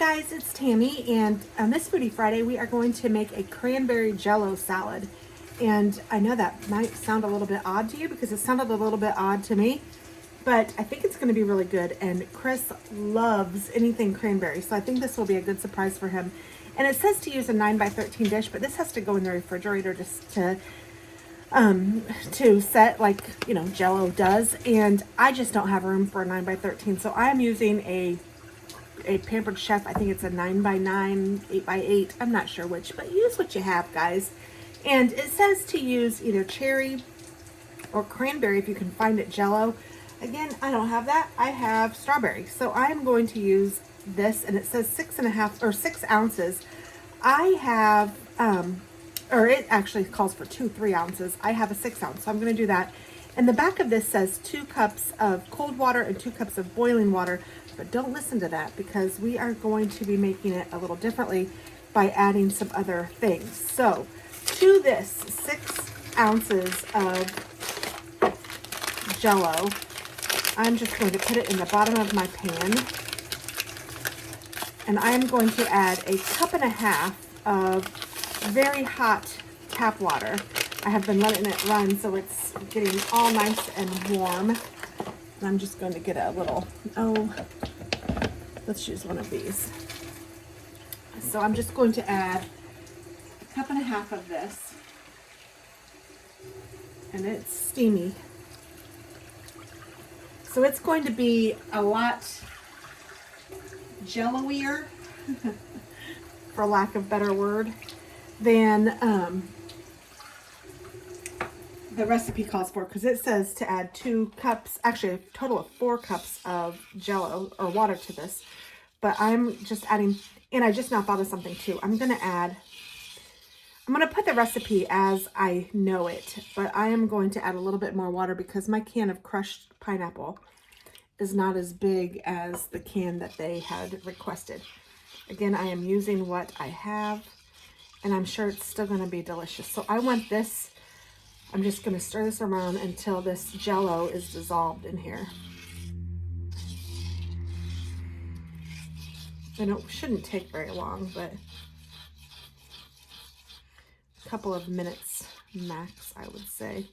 guys, it's Tammy, and on this Foodie Friday we are going to make a cranberry jello salad. And I know that might sound a little bit odd to you because it sounded a little bit odd to me, but I think it's going to be really good, and Chris loves anything cranberry, so I think this will be a good surprise for him. And it says to use a 9x13 dish, but this has to go in the refrigerator just to set like, you know, Jello does, and I just don't have room for a 9x13, so I'm using a Pampered Chef. I think it's a 9x9, 8x8. I'm not sure which, but use what you have, guys. And it says to use either cherry or cranberry if you can find it Jello. Again, I don't have that. I have strawberry, so I'm going to use this, and it says 6 ounces. I have or it actually calls for 3 ounces. I have a 6 ounce, so I'm going to do that. And the back of this says 2 cups of cold water and 2 cups of boiling water, but don't listen to that because we are going to be making it a little differently by adding some other things. So to this 6 ounces of Jello, I'm just going to put it in the bottom of my pan, and I'm going to add a 1.5 cups of very hot tap water. I have been letting it run so it's getting all nice and warm. And I'm just going to get a little, let's use one of these. So I'm just going to add a 1.5 cups of this, and it's steamy. So it's going to be a lot jello-ier, for lack of a better word, than the recipe calls for, because it says to add 2 cups, actually a total of 4 cups of Jello or water to this. But I'm just adding, and I just now thought of something too. I'm going to put the recipe as I know it, but I am going to add a little bit more water because my can of crushed pineapple is not as big as the can that they had requested. Again, I am using what I have, and I'm sure it's still going to be delicious. So I want this, I'm just going to stir this around until this Jello is dissolved in here. And it shouldn't take very long, but a couple of minutes max, I would say.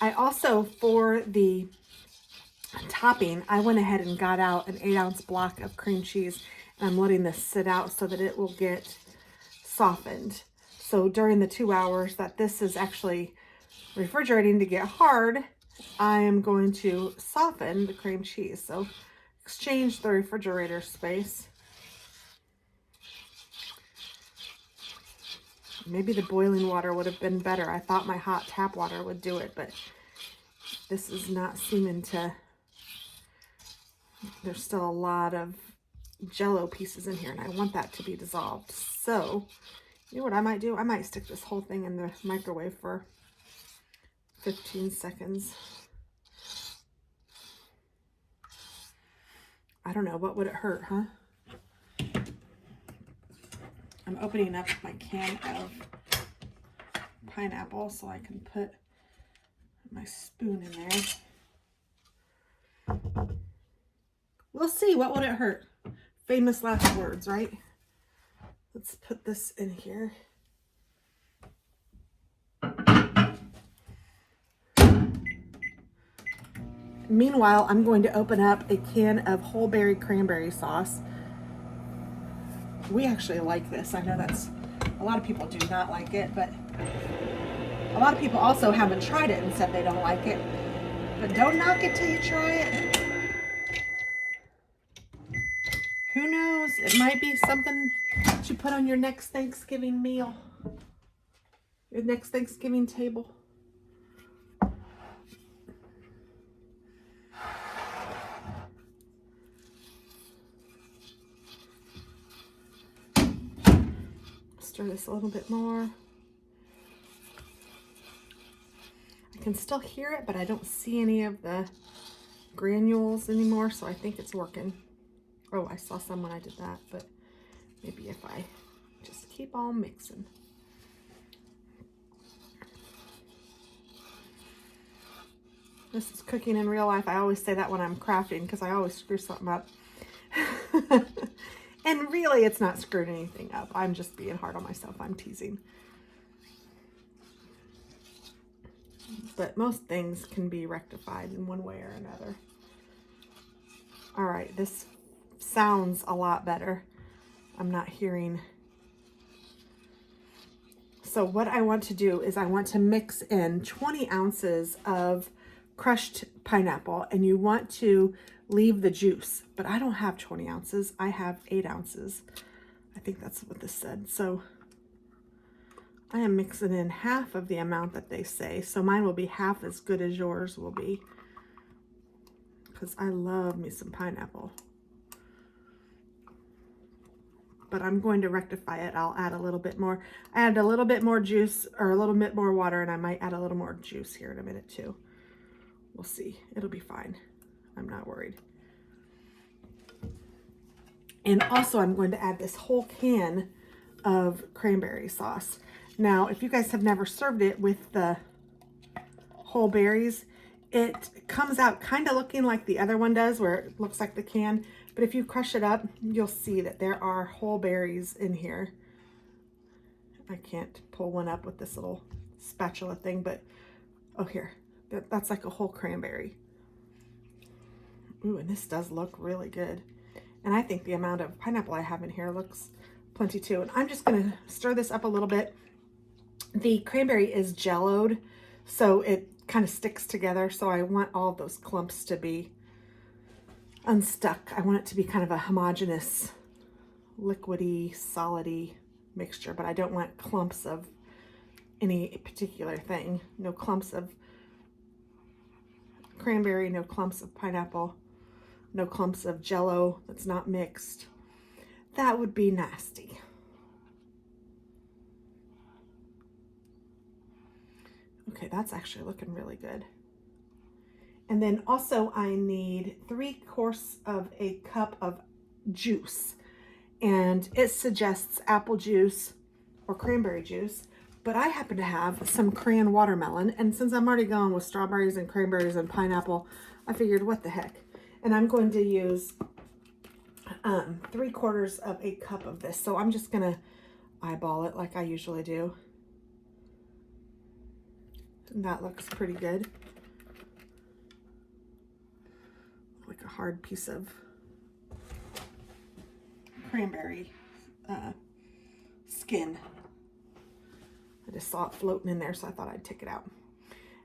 I also, for the topping, I went ahead and got out an 8-ounce block of cream cheese, and I'm letting this sit out so that it will get softened. So during the 2 hours that this is actually refrigerating to get hard, I am going to soften the cream cheese. So exchange the refrigerator space. Maybe the boiling water would have been better. I thought my hot tap water would do it, but this is not seeming to. There's still a lot of Jello pieces in here, and I want that to be dissolved. So, you know what I might do? I might stick this whole thing in the microwave for 15 seconds. I don't know. What would it hurt, huh? I'm opening up my can of pineapple so I can put my spoon in there. We'll see. What would it hurt? Famous last words, right? Let's put this in here. Meanwhile, I'm going to open up a can of whole berry cranberry sauce. We actually like this. I know that's, a lot of people do not like it, but a lot of people also haven't tried it and said they don't like it. But don't knock it till you try it. Who knows? It might be something that you put on your next Thanksgiving meal, your next Thanksgiving table. Stir this a little bit more. I can still hear it, but I don't see any of the granules anymore, so I think it's working. Oh, I saw some when I did that, but maybe if I just keep on mixing. This is cooking in real life. I always say that when I'm crafting because I always screw something up. And really, it's not screwing anything up. I'm just being hard on myself. I'm teasing. But most things can be rectified in one way or another. All right, this sounds a lot better. I'm not hearing. So what I want to do is I want to mix in 20 ounces of crushed pineapple, and you want to leave the juice, but I don't have 20 ounces. I have 8 ounces. I think that's what this said. So I am mixing in half of the amount that they say. So mine will be half as good as yours will be, because I love me some pineapple. But I'm going to rectify it. I'll add a little bit more. I add a little bit more juice or a little bit more water, and I might add a little more juice here in a minute too. We'll see. It'll be fine. I'm not worried. And also I'm going to add this whole can of cranberry sauce. Now, if you guys have never served it with the whole berries, it comes out kind of looking like the other one does, where it looks like the can. But if you crush it up, you'll see that there are whole berries in here. I can't pull one up with this little spatula thing, but oh, here. That's like a whole cranberry. Ooh, and this does look really good. And I think the amount of pineapple I have in here looks plenty too. And I'm just gonna stir this up a little bit. The cranberry is jelloed, so it kind of sticks together. So I want all of those clumps to be unstuck. I want it to be kind of a homogeneous, liquidy, solidy mixture, but I don't want clumps of any particular thing. No clumps of cranberry, no clumps of pineapple, no clumps of jello that's not mixed. That would be nasty. Okay, that's actually looking really good. And then also I need 3/4 of a cup of juice. And it suggests apple juice or cranberry juice, but I happen to have some cran watermelon. And since I'm already going with strawberries and cranberries and pineapple, I figured what the heck. And I'm going to use 3/4 of a cup of this. So I'm just gonna eyeball it like I usually do. And that looks pretty good. Like a hard piece of cranberry skin. I just saw it floating in there, so I thought I'd take it out.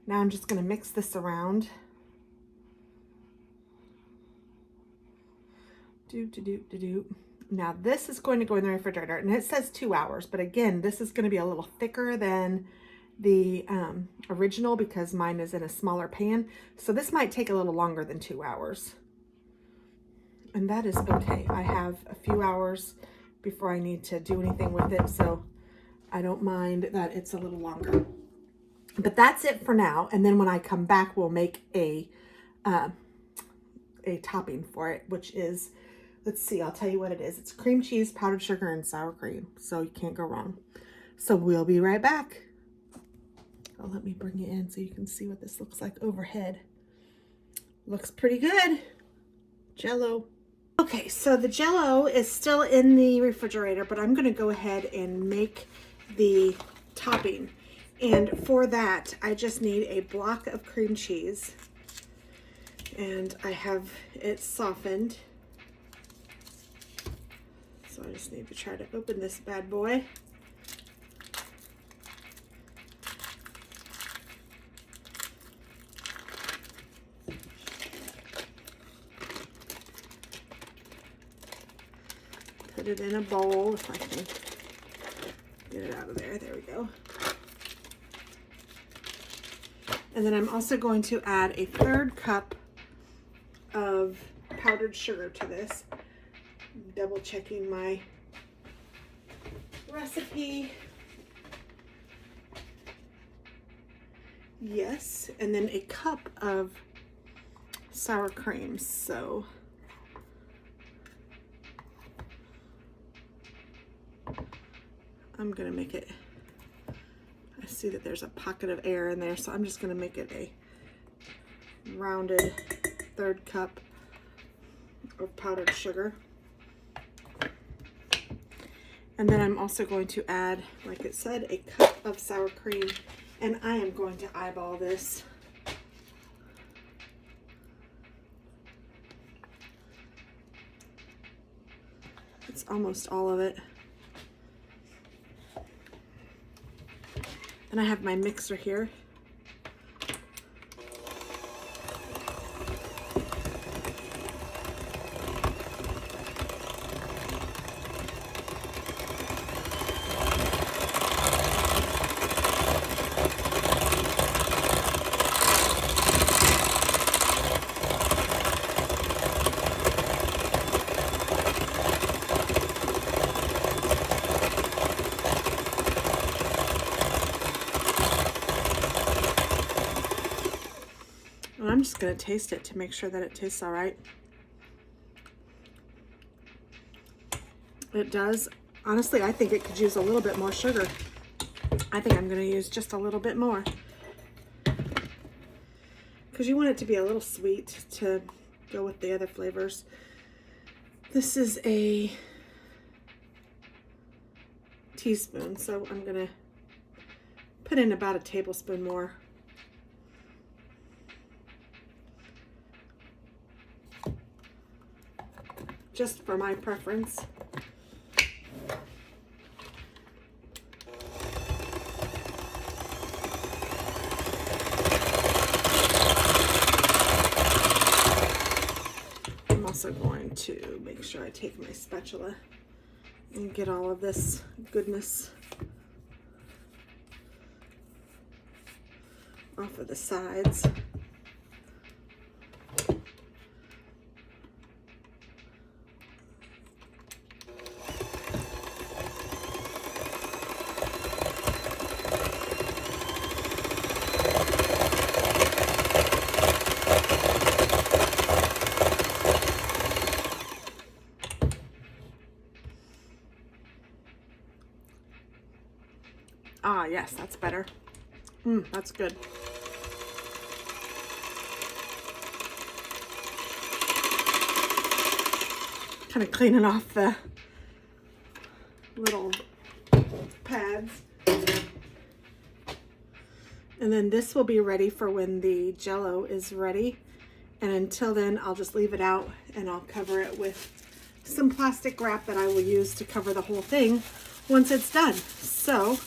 Now I'm just gonna mix this around. Now this is going to go in the refrigerator, and it says 2 hours, but again, this is gonna be a little thicker than the original because mine is in a smaller pan. So this might take a little longer than 2 hours. And that is okay. I have a few hours before I need to do anything with it, so I don't mind that it's a little longer. But that's it for now. And then when I come back, we'll make a topping for it, which is, let's see, I'll tell you what it is. It's cream cheese, powdered sugar, and sour cream. So you can't go wrong. So we'll be right back. Oh, let me bring it in so you can see what this looks like overhead. Looks pretty good. Jello. Okay, so the Jello is still in the refrigerator, but I'm gonna go ahead and make the topping. And for that, I just need a block of cream cheese. And I have it softened. So I just need to try to open this bad boy. Put it in a bowl if I can get it out of there. There we go. And then I'm also going to add a 1/3 cup of powdered sugar to this. Double checking my recipe. Yes, and then a cup of sour cream. So I'm gonna make it, I see that there's a pocket of air in there, so I'm just gonna make it a rounded 1/3 cup of powdered sugar. And then I'm also going to add, like it said, a cup of sour cream. And I am going to eyeball this. It's almost all of it. And I have my mixer here. And I'm just going to taste it to make sure that it tastes all right. It does. Honestly, I think it could use a little bit more sugar. I think I'm going to use just a little bit more. Because you want it to be a little sweet to go with the other flavors. This is a teaspoon, so I'm going to put in about a tablespoon more. Just for my preference. I'm also going to make sure I take my spatula and get all of this goodness off of the sides. Ah, yes, that's better. That's good. Kind of cleaning off the little pads. And then this will be ready for when the Jello is ready. And until then, I'll just leave it out and I'll cover it with some plastic wrap that I will use to cover the whole thing once it's done. So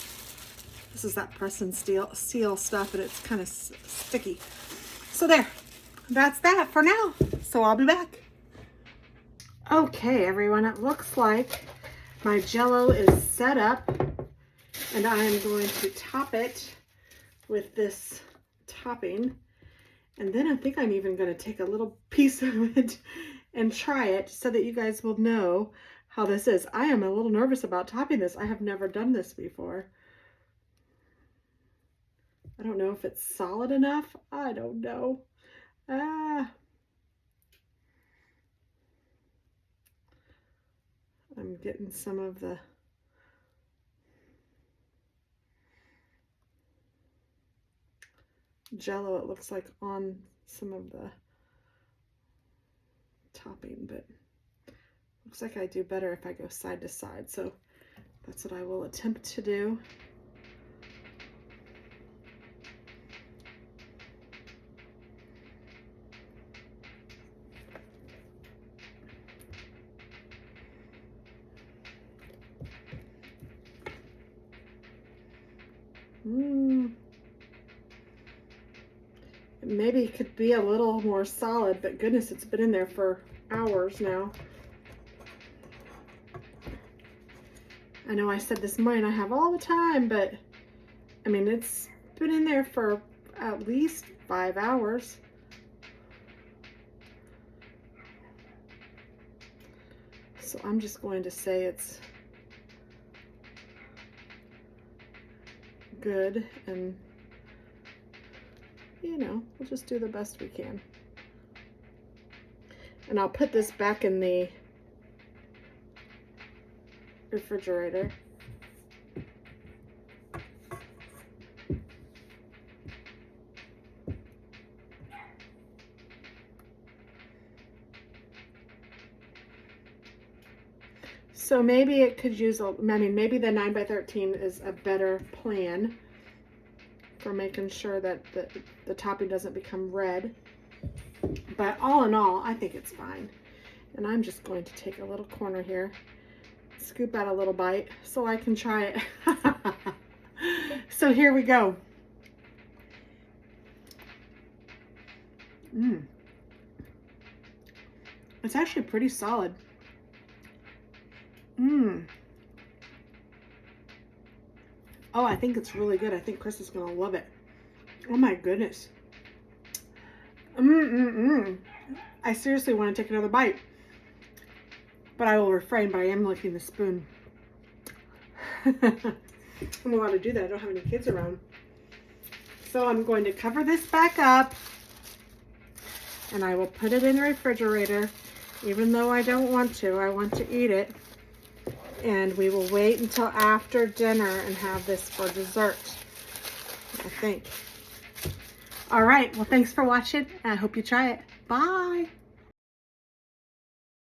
this is that press and seal stuff, and it's kind of sticky. So there, that's that for now. So I'll be back. Okay, everyone, it looks like my Jello is set up, and I am going to top it with this topping. And then I think I'm even going to take a little piece of it and try it so that you guys will know how this is. I am a little nervous about topping this. I have never done this before. I don't know if it's solid enough. I don't know. I'm getting some of the Jello, it looks like, on some of the topping, but looks like I do better if I go side to side. So that's what I will attempt to do. Maybe it could be a little more solid, but goodness, it's been in there for hours now. I know I said this morning I have all the time, but I mean, it's been in there for at least 5 hours. So I'm just going to say it's good, and you know, we'll just do the best we can. And I'll put this back in the refrigerator. So maybe it could use, I mean, maybe the 9 by 13 is a better plan for making sure that the topping doesn't become red. But all in all, I think it's fine. And I'm just going to take a little corner here, scoop out a little bite so I can try it. So here we go. It's actually pretty solid. Oh, I think it's really good. I think Chris is gonna love it. Oh my goodness. I seriously want to take another bite, but I will refrain, but I am licking the spoon. I'm allowed to do that. I don't have any kids around. So I'm going to cover this back up and I will put it in the refrigerator, even though I don't want to. I want to eat it. And we will wait until after dinner and have this for dessert, I think. All right, well, thanks for watching. I hope you try it. Bye.